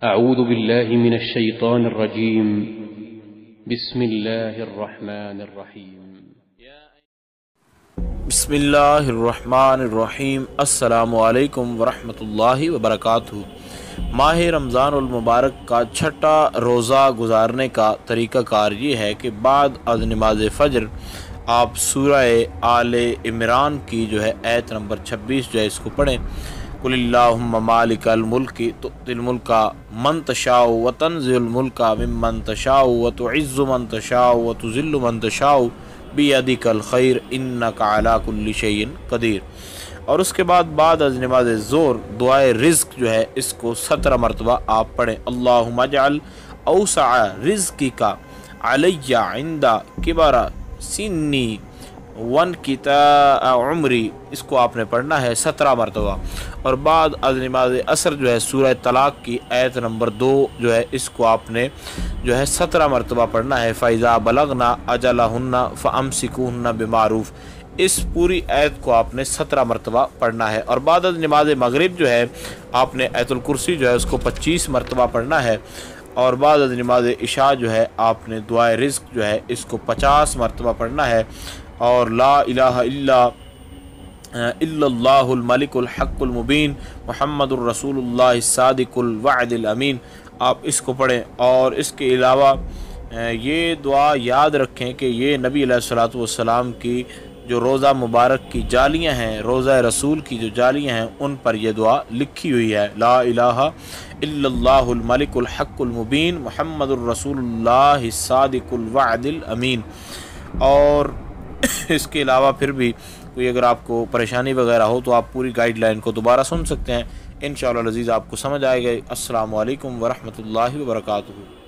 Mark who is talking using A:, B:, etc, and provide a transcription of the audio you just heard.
A: अऊज़ु बिल्लाहि मिनश शैतानिर रजीम। बिस्मिल्लाहिर रहमानिर रहीम।
B: बिस्मिल्लाहिर्रहमानिर्रहीम। अस्सलामु अलैकुम वरहमतुल्लाहि वबरकातुहू। माह रमज़ान मुबारक का छठा रोज़ा गुजारने का तरीक़ाकार ये है कि बाद अज़ नमाज फ़जर आप सूरह आले इमरान की जो है आयत नंबर 26 जो है इसको पढ़ें। कुलिल्लाहुम्मा मालिकल मुल्की तु'तिल मुल्का मन तशाउ व तंज़िलुल मुल्का मिम्मन तशाउ व तुइज़्ज़ु मन तशाउ व तुज़िल्लु मन तशाउ बियदिकल खैर इन्नका अला कुल्लि शैइन कदीर। और उसके बाद अज़ नमाज ज़ोर दुआए रिज़्क़ जो है इसको 17 मरतबा आप पढ़ें। अल्लाहुम्मा जअल औसा रिज़्क़िका अलैया इंदा किबारा सिन्नी वन किता उम्री, इसको आपने पढ़ना है 17 मरतबा। और बाद अज़ नमाज असर जो है सूरह तलाक़ की आयत नंबर 2 जो है इसको आपने जो है 17 मरतबा पढ़ना है। फ़ैज़ा बलगना अजलहुन्ना फ़अम्सिकूहुन्ना बिमारूफ़, इस पूरी आयत को आपने 17 मरतबा पढ़ना है। और बाद नमाज मगरिब जो है आपने आयतुल कुर्सी जो है उसको 25 मरतबा पढ़ना है। और बाद नमाज इशा जो है आपने दुआए रिज़्क़ जो है इसको 50 मरतबा पढ़ना है। और ला इलाहा इल्लल्लाहुल मलिकुल हक़्क़ुल मुबीन मुहम्मदुर रसूलुल्लाह सादिकुल वअदिल अमीन, आप इसको पढ़ें। और इसके अलावा ये दुआ याद रखें कि ये नबी अलैहिस्सलातु वस्सलाम की जो रोज़ा मुबारक की जालियाँ हैं, रोज़ा रसूल की जो जालियाँ हैं, उन पर यह दुआ लिखी हुई है। ला इलाहा इल्लल्लाहुल मलिकुल हक़्क़ुल मुबीन मुहम्मदुर रसूलुल्लाह सादिकुल वअदिल अमीन। और इसके अलावा फिर भी कोई अगर आपको परेशानी वगैरह हो तो आप पूरी गाइडलाइन को दोबारा सुन सकते हैं। इंशाअल्लाह अज़ीज़ आपको समझ आएगा। अस्सलामु अलैकुम वरहमतुल्लाहि वबरकातुहू।